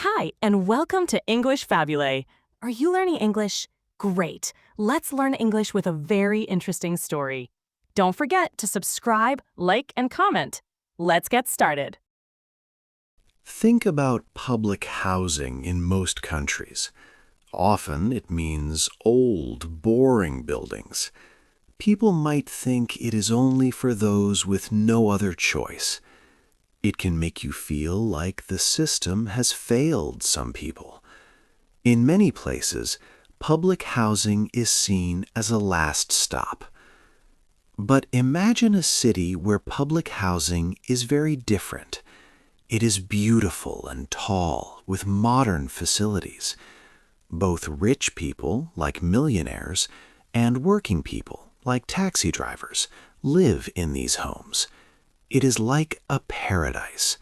Hi, and welcome to English-Fabule. Are you learning English? Great. Let's learn English with a very interesting story. Don't forget to subscribe, like, and comment. Let's get started. Think about public housing in most countries. Often it means old, boring buildings. People might think it is only for those with no other choice. It can make you feel like the system has failed some people. In many places, public housing is seen as a last stop. But imagine a city where public housing is very different. It is beautiful and tall, with modern facilities. Both rich people, like millionaires, and working people, like taxi drivers, live in these homes. It is like a paradise.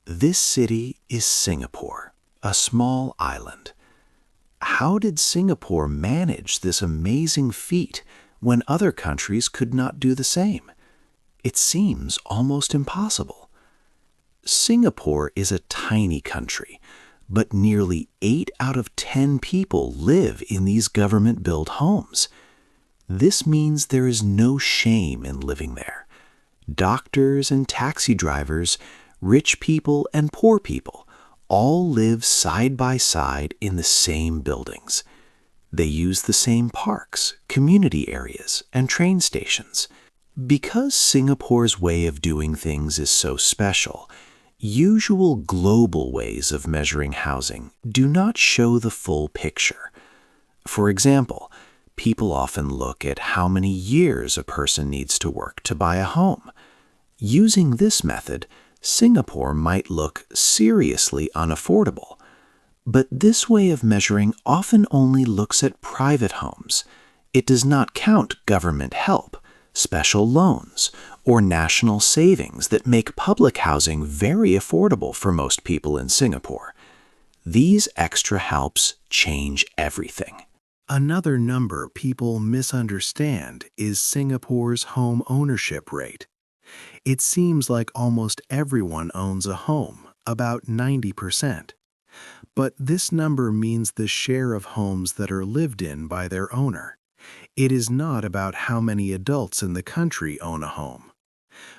This city is Singapore, a small island. How did Singapore manage this amazing feat when other countries could not do the same? It seems almost impossible. Singapore is a tiny country, but nearly 8 out of 10 people live in these government-built homes. This means there is no shame in living there. Doctors and taxi drivers, rich people and poor people, all live side by side in the same buildings. They use the same parks, community areas, and train stations. Because Singapore's way of doing things is so special, usual global ways of measuring housing do not show the full picture. For example, people often look at how many years a person needs to work to buy a home. Using this method, Singapore might look seriously unaffordable. But this way of measuring often only looks at private homes. It does not count government help, special loans, or national savings that make public housing very affordable for most people in Singapore. These extra helps change everything. Another number people misunderstand is Singapore's home ownership rate. It seems like almost everyone owns a home, about 90%. But this number means the share of homes that are lived in by their owner. It is not about how many adults in the country own a home.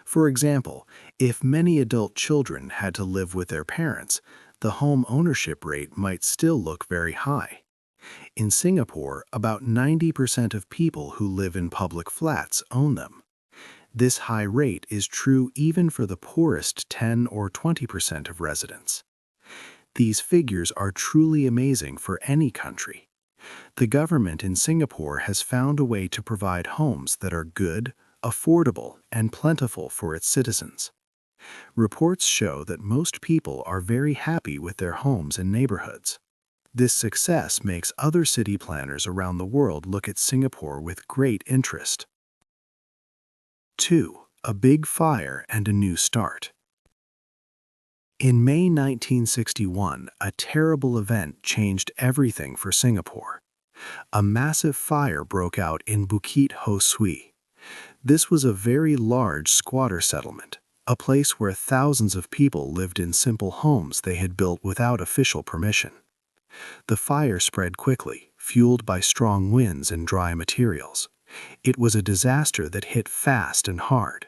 For example, if many adult children had to live with their parents, the home ownership rate might still look very high. In Singapore, about 90% of people who live in public flats own them. This high rate is true even for the poorest 10 or 20% of residents. These figures are truly amazing for any country. The government in Singapore has found a way to provide homes that are good, affordable, and plentiful for its citizens. Reports show that most people are very happy with their homes and neighborhoods. This success makes other city planners around the world look at Singapore with great interest. 2. A big fire and a new start. In May 1961, a terrible event changed everything for Singapore. A massive fire broke out in Bukit Ho Swee. This was a very large squatter settlement, a place where thousands of people lived in simple homes they had built without official permission. The fire spread quickly, fueled by strong winds and dry materials. It was a disaster that hit fast and hard.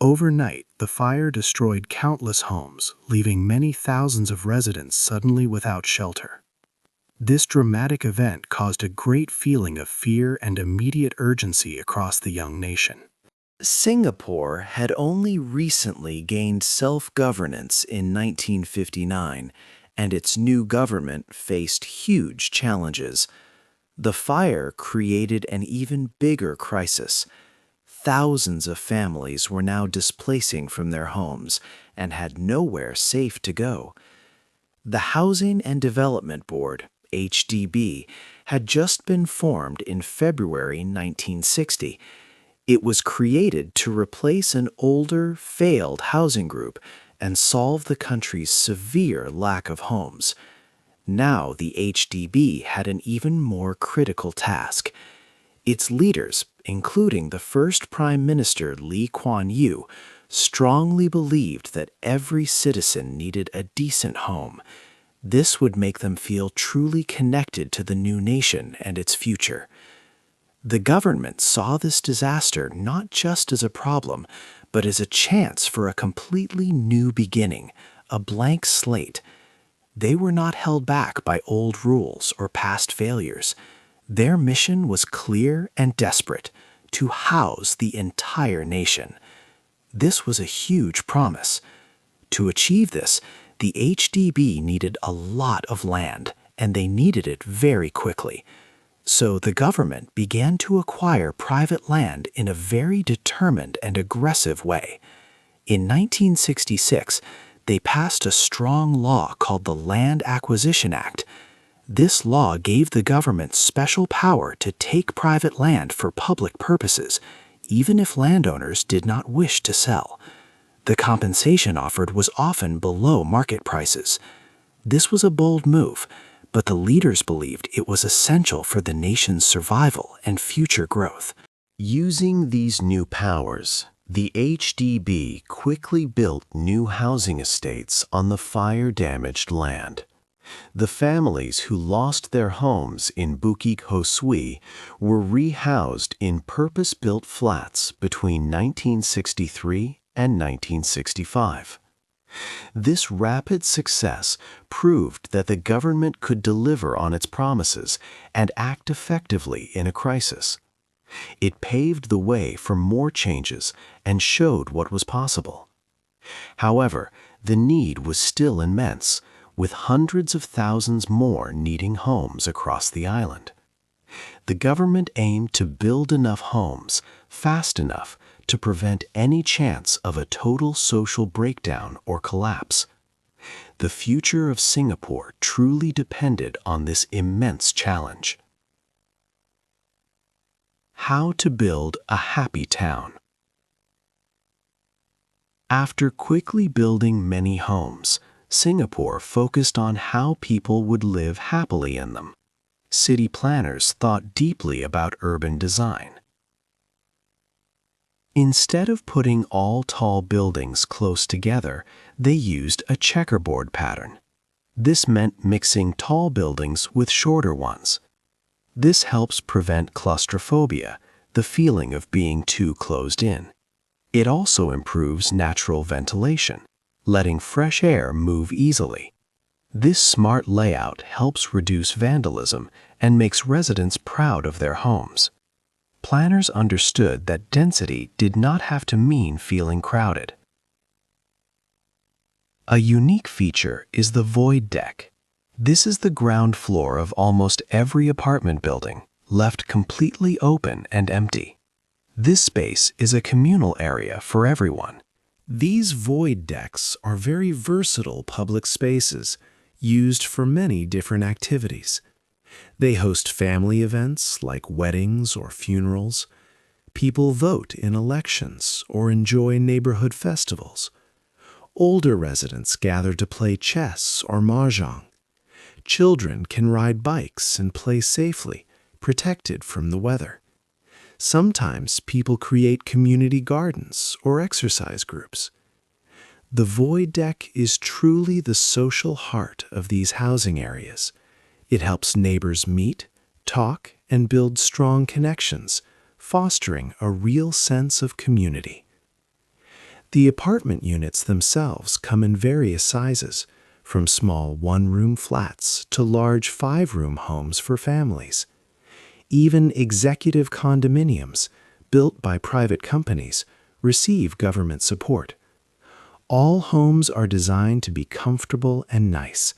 Overnight, the fire destroyed countless homes, leaving many thousands of residents suddenly without shelter. This dramatic event caused a great feeling of fear and immediate urgency across the young nation. Singapore had only recently gained self-governance in 1959, and its new government faced huge challenges. The fire created an even bigger crisis. Thousands of families were now displacing from their homes and had nowhere safe to go. The Housing and Development Board, HDB, had just been formed in February 1960. It was created to replace an older, failed housing group and solve the country's severe lack of homes. Now the HDB had an even more critical task. Its leaders, including the first Prime Minister Lee Kuan Yew, strongly believed that every citizen needed a decent home. This would make them feel truly connected to the new nation and its future. The government saw this disaster not just as a problem, but as a chance for a completely new beginning, a blank slate. They were not held back by old rules or past failures. Their mission was clear and desperate: to house the entire nation. This was a huge promise. To achieve this, the HDB needed a lot of land, and they needed it very quickly. So the government began to acquire private land in a very determined and aggressive way. In 1966, they passed a strong law called the Land Acquisition Act. This law gave the government special power to take private land for public purposes, even if landowners did not wish to sell. The compensation offered was often below market prices. This was a bold move, but the leaders believed it was essential for the nation's survival and future growth. Using these new powers, the HDB quickly built new housing estates on the fire-damaged land. The families who lost their homes in Bukit Ho Swee were rehoused in purpose-built flats between 1963 and 1965. This rapid success proved that the government could deliver on its promises and act effectively in a crisis. It paved the way for more changes and showed what was possible. However, the need was still immense, with hundreds of thousands more needing homes across the island. The government aimed to build enough homes fast enough to prevent any chance of a total social breakdown or collapse. The future of Singapore truly depended on this immense challenge. How to build a happy town. After quickly building many homes, Singapore focused on how people would live happily in them. City planners thought deeply about urban design. Instead of putting all tall buildings close together, they used a checkerboard pattern. This meant mixing tall buildings with shorter ones. This helps prevent claustrophobia, the feeling of being too closed in. It also improves natural ventilation, letting fresh air move easily. This smart layout helps reduce vandalism and makes residents proud of their homes. Planners understood that density did not have to mean feeling crowded. A unique feature is the void deck. This is the ground floor of almost every apartment building, left completely open and empty. This space is a communal area for everyone. These void decks are very versatile public spaces, used for many different activities. They host family events like weddings or funerals. People vote in elections or enjoy neighborhood festivals. Older residents gather to play chess or mahjong. Children can ride bikes and play safely, protected from the weather. Sometimes people create community gardens or exercise groups. The void deck is truly the social heart of these housing areas. It helps neighbors meet, talk, and build strong connections, fostering a real sense of community. The apartment units themselves come in various sizes, from small one-room flats to large five-room homes for families. Even executive condominiums, built by private companies, receive government support. All homes are designed to be comfortable and nice,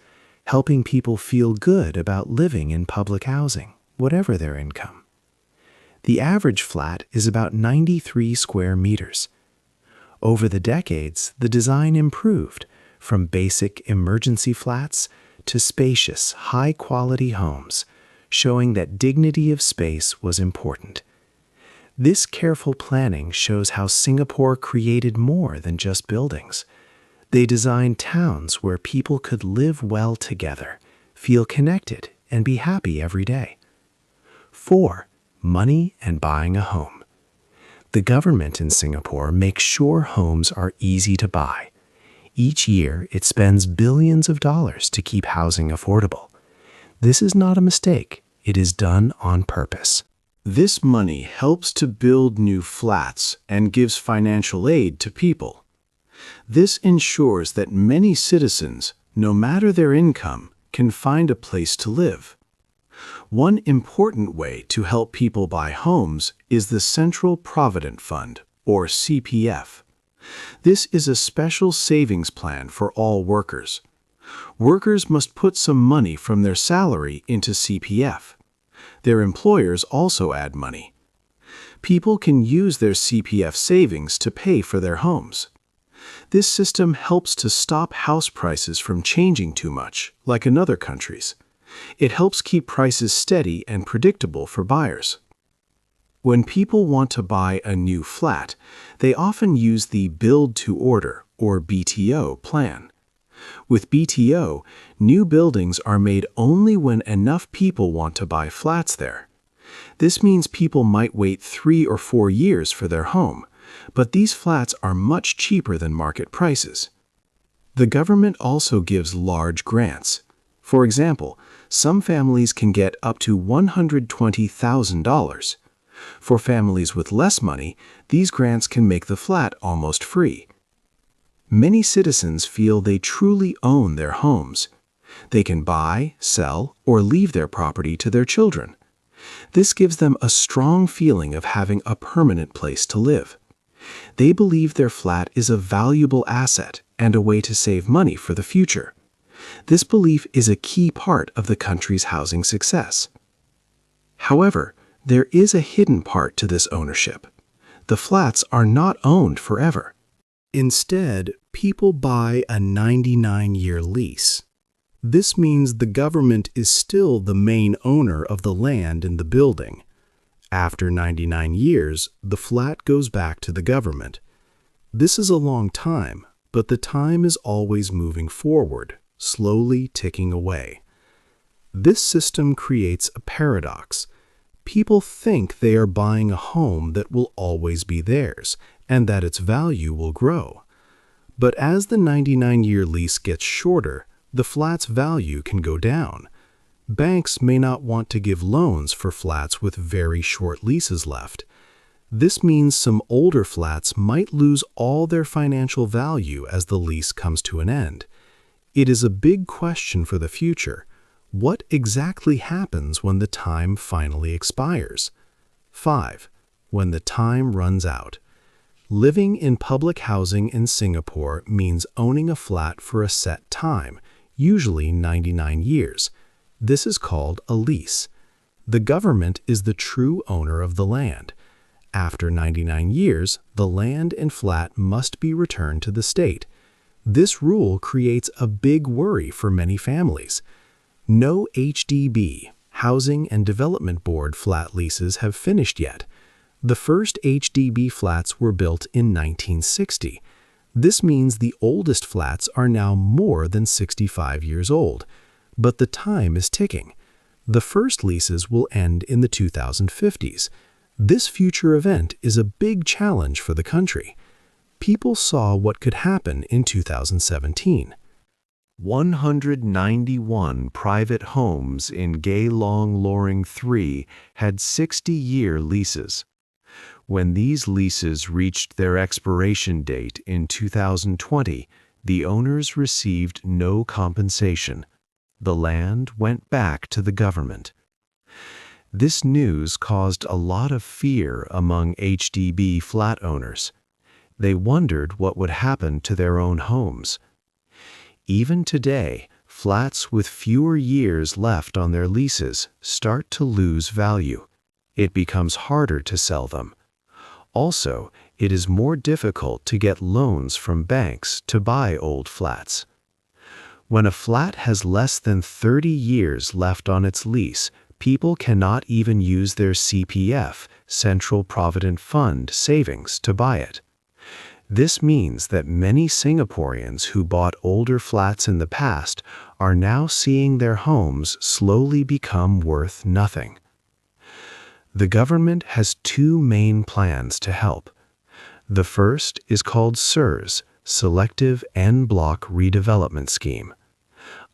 helping people feel good about living in public housing, whatever their income. The average flat is about 93 square meters. Over the decades, the design improved, from basic emergency flats to spacious, high-quality homes, showing that dignity of space was important. This careful planning shows how Singapore created more than just buildings. They designed towns where people could live well together, feel connected, and be happy every day. 4. Money and buying a home. The government in Singapore makes sure homes are easy to buy. Each year, it spends billions of dollars to keep housing affordable. This is not a mistake. It is done on purpose. This money helps to build new flats and gives financial aid to people. This ensures that many citizens, no matter their income, can find a place to live. One important way to help people buy homes is the Central Provident Fund, or CPF. This is a special savings plan for all workers. Workers must put some money from their salary into CPF. Their employers also add money. People can use their CPF savings to pay for their homes. This system helps to stop house prices from changing too much, like in other countries. It helps keep prices steady and predictable for buyers. When people want to buy a new flat, they often use the Build-to-Order, or BTO, plan. With BTO, new buildings are made only when enough people want to buy flats there. This means people might wait 3 or 4 years for their home, but these flats are much cheaper than market prices. The government also gives large grants. For example, some families can get up to $120,000. For families with less money, these grants can make the flat almost free. Many citizens feel they truly own their homes. They can buy, sell, or leave their property to their children. This gives them a strong feeling of having a permanent place to live. They believe their flat is a valuable asset and a way to save money for the future. This belief is a key part of the country's housing success. However, there is a hidden part to this ownership. The flats are not owned forever. Instead, people buy a 99-year lease. This means the government is still the main owner of the land in the building. After 99 years, the flat goes back to the government. This is a long time, but the time is always moving forward, slowly ticking away. This system creates a paradox. People think they are buying a home that will always be theirs, and that its value will grow. But as the 99-year lease gets shorter, the flat's value can go down. Banks may not want to give loans for flats with very short leases left. This means some older flats might lose all their financial value as the lease comes to an end. It is a big question for the future. What exactly happens when the time finally expires? 5. When the time runs out. Living in public housing in Singapore means owning a flat for a set time, usually 99 years. This is called a lease. The government is the true owner of the land. After 99 years, the land and flat must be returned to the state. This rule creates a big worry for many families. No HDB, Housing and Development Board flat leases have finished yet. The first HDB flats were built in 1960. This means the oldest flats are now more than 65 years old. But the time is ticking. The first leases will end in the 2050s. This future event is a big challenge for the country. People saw what could happen in 2017. 191 private homes in Gaylong Loring 3 had 60-year leases. When these leases reached their expiration date in 2020, the owners received no compensation. The land went back to the government. This news caused a lot of fear among HDB flat owners. They wondered what would happen to their own homes. Even today, flats with fewer years left on their leases start to lose value. It becomes harder to sell them. Also, it is more difficult to get loans from banks to buy old flats. When a flat has less than 30 years left on its lease, people cannot even use their CPF, Central Provident Fund, savings to buy it. This means that many Singaporeans who bought older flats in the past are now seeing their homes slowly become worth nothing. The government has two main plans to help. The first is called SERS, Selective En Bloc Redevelopment Scheme.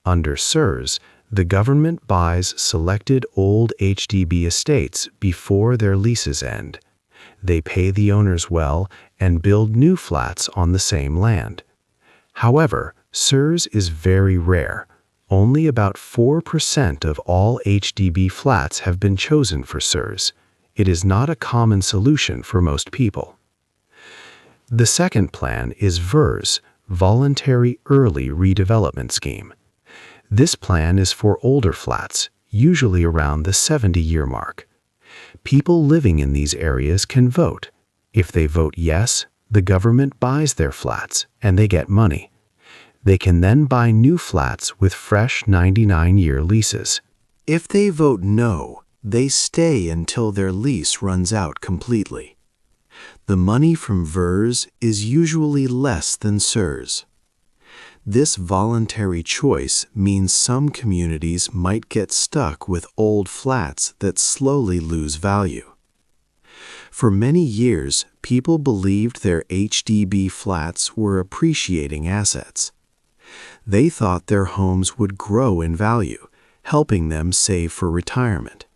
Under SERS, the government buys selected old HDB estates before their leases end. They pay the owners well and build new flats on the same land. However, SERS is very rare. Only about 4% of all HDB flats have been chosen for SERS. It is not a common solution for most people. The second plan is VERS, Voluntary Early Redevelopment Scheme. This plan is for older flats, usually around the 70-year mark. People living in these areas can vote. If they vote yes, the government buys their flats and they get money. They can then buy new flats with fresh 99-year leases. If they vote no, they stay until their lease runs out completely. The money from VERS is usually less than SERS. This voluntary choice means some communities might get stuck with old flats that slowly lose value. For many years, people believed their HDB flats were appreciating assets. They thought their homes would grow in value, helping them save for retirement.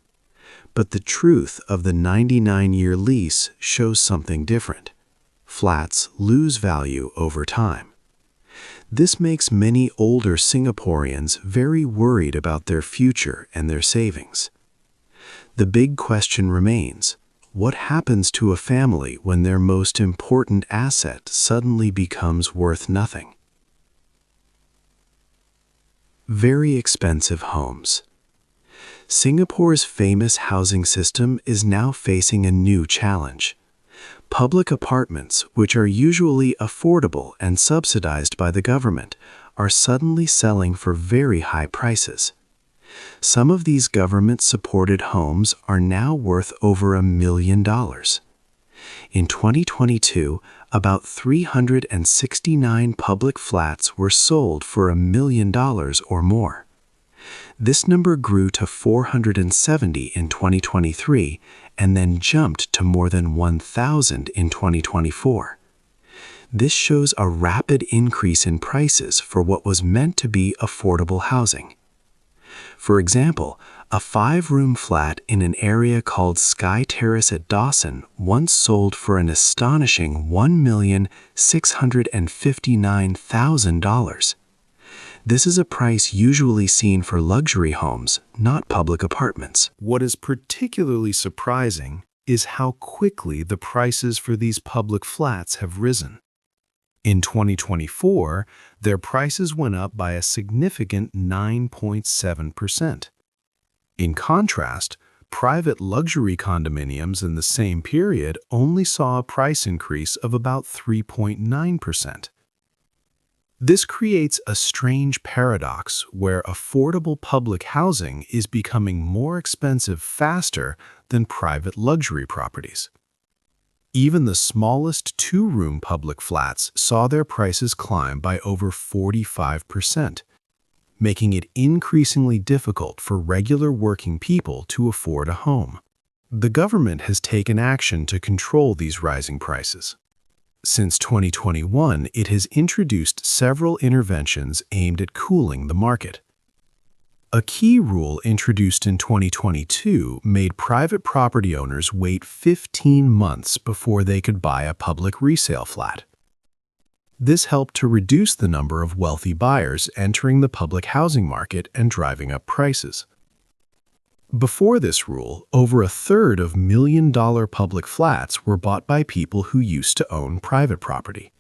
But the truth of the 99-year lease shows something different. Flats lose value over time. This makes many older Singaporeans very worried about their future and their savings. The big question remains, what happens to a family when their most important asset suddenly becomes worth nothing? Very expensive homes. Singapore's famous housing system is now facing a new challenge. Public apartments, which are usually affordable and subsidized by the government, are suddenly selling for very high prices. Some of these government-supported homes are now worth over $1 million. In 2022, about 369 public flats were sold for $1 million or more. This number grew to 470 in 2023 and then jumped to more than 1,000 in 2024. This shows a rapid increase in prices for what was meant to be affordable housing. For example, a 5-room flat in an area called Sky Terrace at Dawson once sold for an astonishing $1,659,000. This is a price usually seen for luxury homes, not public apartments. What is particularly surprising is how quickly the prices for these public flats have risen. In 2024, their prices went up by a significant 9.7%. In contrast, private luxury condominiums in the same period only saw a price increase of about 3.9%. This creates a strange paradox where affordable public housing is becoming more expensive faster than private luxury properties. Even the smallest 2-room public flats saw their prices climb by over 45%, making it increasingly difficult for regular working people to afford a home. The government has taken action to control these rising prices. Since 2021, it has introduced several interventions aimed at cooling the market. A key rule introduced in 2022 made private property owners wait 15 months before they could buy a public resale flat. This helped to reduce the number of wealthy buyers entering the public housing market and driving up prices. Before this rule, over a third of million-dollar public flats were bought by people who used to own private property.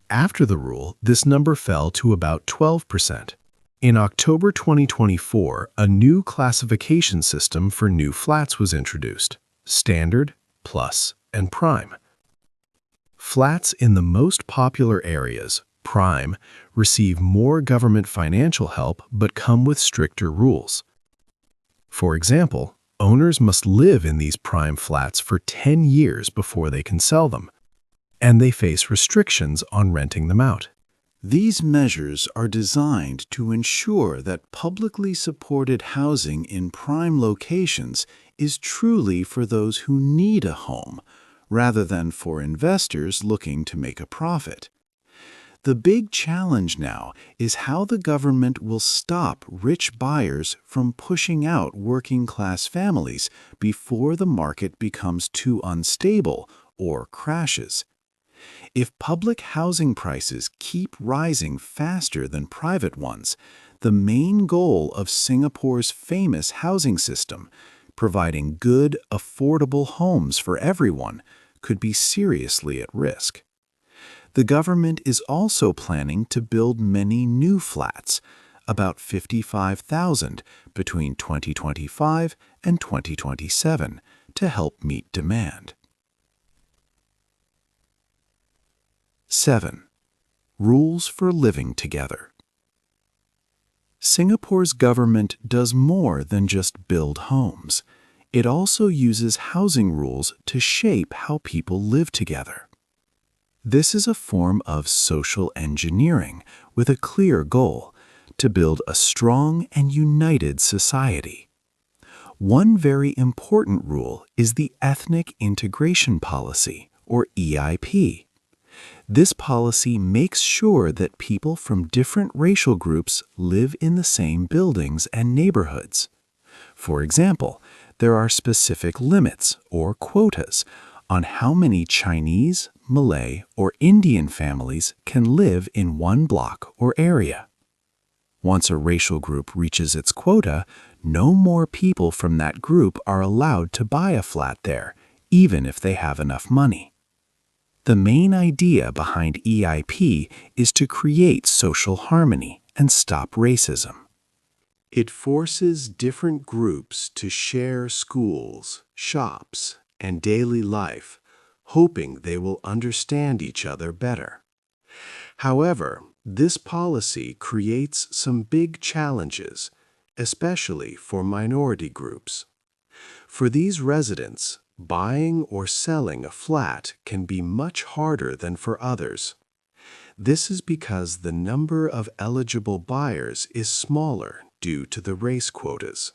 After the rule, this number fell to about 12%. In October 2024, a new classification system for new flats was introduced: Standard, Plus, and Prime. Flats in the most popular areas, Prime, receive more government financial help but come with stricter rules. For example, owners must live in these prime flats for 10 years before they can sell them, and they face restrictions on renting them out. These measures are designed to ensure that publicly supported housing in prime locations is truly for those who need a home, rather than for investors looking to make a profit. The big challenge now is how the government will stop rich buyers from pushing out working-class families before the market becomes too unstable or crashes. If public housing prices keep rising faster than private ones, the main goal of Singapore's famous housing system, providing good, affordable homes for everyone, could be seriously at risk. The government is also planning to build many new flats, about 55,000 between 2025 and 2027, to help meet demand. 7. Rules for living together. Singapore's government does more than just build homes. It also uses housing rules to shape how people live together. This is a form of social engineering with a clear goal: to build a strong and united society. One very important rule is the Ethnic Integration Policy, or EIP. This policy makes sure that people from different racial groups live in the same buildings and neighborhoods. For example, there are specific limits, or quotas, on how many Chinese, Malay, or Indian families can live in one block or area. Once a racial group reaches its quota, no more people from that group are allowed to buy a flat there, even if they have enough money. The main idea behind EIP is to create social harmony and stop racism. It forces different groups to share schools, shops, and daily life, hoping they will understand each other better. However, this policy creates some big challenges, especially for minority groups. For these residents, buying or selling a flat can be much harder than for others. This is because the number of eligible buyers is smaller due to the race quotas.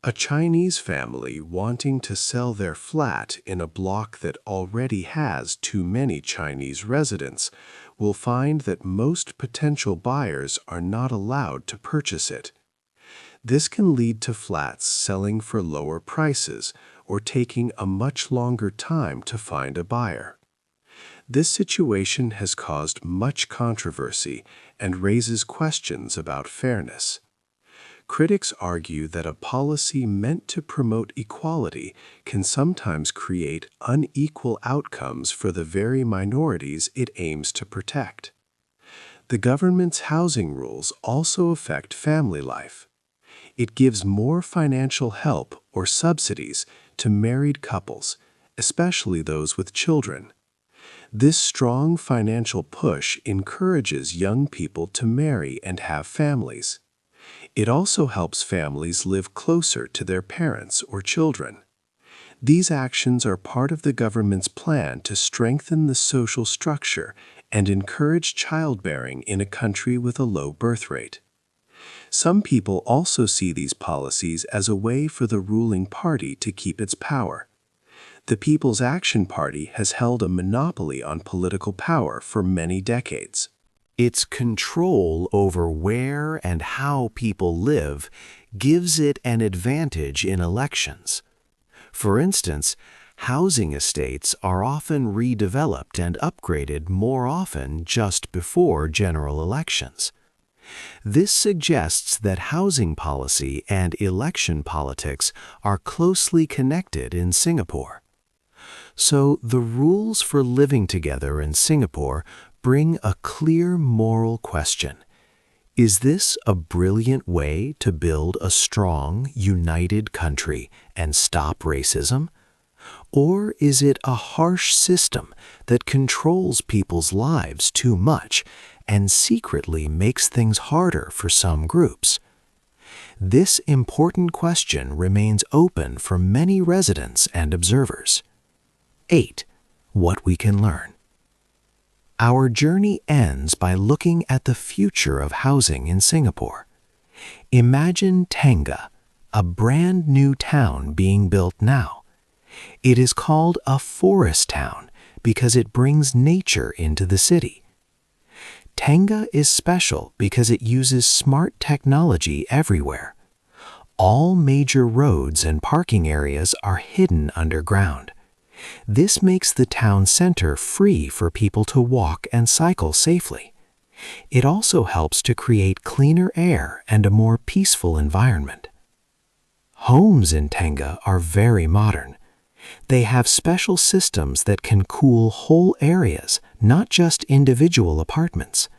A Chinese family wanting to sell their flat in a block that already has too many Chinese residents will find that most potential buyers are not allowed to purchase it. This can lead to flats selling for lower prices or taking a much longer time to find a buyer. This situation has caused much controversy and raises questions about fairness. Critics argue that a policy meant to promote equality can sometimes create unequal outcomes for the very minorities it aims to protect. The government's housing rules also affect family life. It gives more financial help or subsidies to married couples, especially those with children. This strong financial push encourages young people to marry and have families. It also helps families live closer to their parents or children. These actions are part of the government's plan to strengthen the social structure and encourage childbearing in a country with a low birth rate. Some people also see these policies as a way for the ruling party to keep its power. The People's Action Party has held a monopoly on political power for many decades. Its control over where and how people live gives it an advantage in elections. For instance, housing estates are often redeveloped and upgraded more often just before general elections. This suggests that housing policy and election politics are closely connected in Singapore. So the rules for living together in Singapore bring a clear moral question. Is this a brilliant way to build a strong, united country and stop racism? Or is it a harsh system that controls people's lives too much and secretly makes things harder for some groups? This important question remains open for many residents and observers. 8. What we can learn. Our journey ends by looking at the future of housing in Singapore. Imagine Tengah, a brand new town being built now. It is called a forest town because it brings nature into the city. Tengah is special because it uses smart technology everywhere. All major roads and parking areas are hidden underground. This makes the town center free for people to walk and cycle safely. It also helps to create cleaner air and a more peaceful environment. Homes in Tengah are very modern. They have special systems that can cool whole areas, not just individual apartments.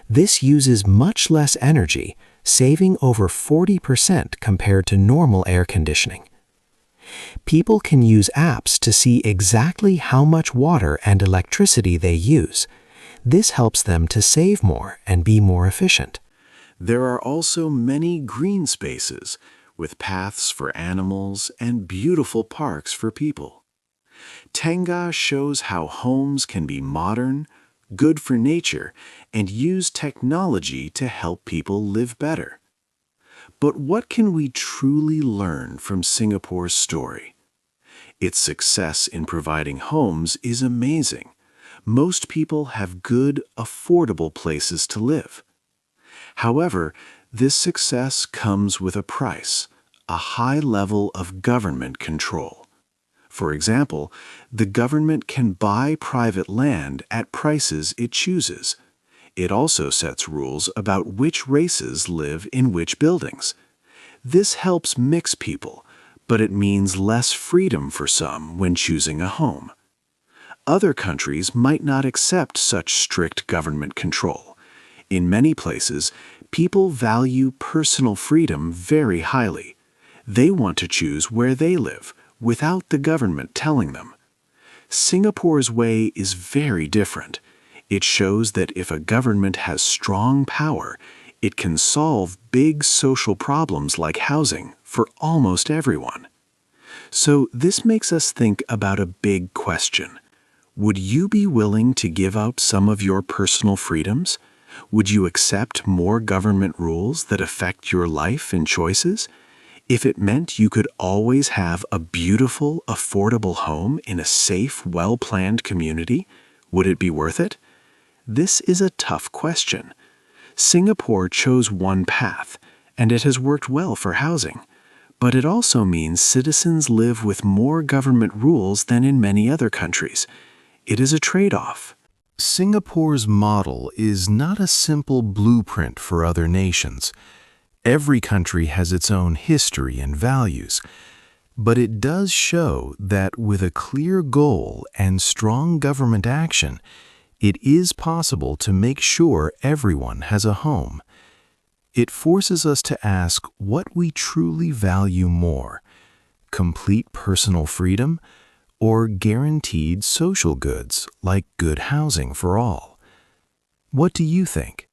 This uses much less energy, saving over 40% compared to normal air conditioning. People can use apps to see exactly how much water and electricity they use. This helps them to save more and be more efficient. There are also many green spaces, with paths for animals and beautiful parks for people. Tengah shows how homes can be modern, good for nature, and use technology to help people live better. But what can we truly learn from Singapore's story? Its success in providing homes is amazing. Most people have good, affordable places to live. However, this success comes with a price, a high level of government control. For example, the government can buy private land at prices it chooses. It also sets rules about which races live in which buildings. This helps mix people, but it means less freedom for some when choosing a home. Other countries might not accept such strict government control. In many places, people value personal freedom very highly. They want to choose where they live, without the government telling them. Singapore's way is very different. It shows that if a government has strong power, it can solve big social problems like housing for almost everyone. So this makes us think about a big question. Would you be willing to give up some of your personal freedoms? Would you accept more government rules that affect your life and choices? If it meant you could always have a beautiful, affordable home in a safe, well-planned community, would it be worth it? This is a tough question. Singapore chose one path, and it has worked well for housing. But it also means citizens live with more government rules than in many other countries. It is a trade-off. Singapore's model is not a simple blueprint for other nations. Every country has its own history and values, but it does show that with a clear goal and strong government action, it is possible to make sure everyone has a home. It forces us to ask what we truly value more: complete personal freedom or guaranteed social goods like good housing for all. What do you think?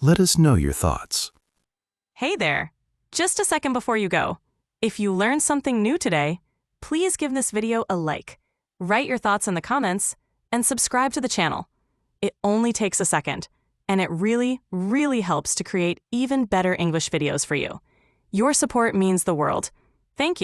Let us know your thoughts. Hey there! Just a second before you go. If you learned something new today, please give this video a like, write your thoughts in the comments, and subscribe to the channel. It only takes a second, and it really, really helps to create even better English videos for you. Your support means the world. Thank you.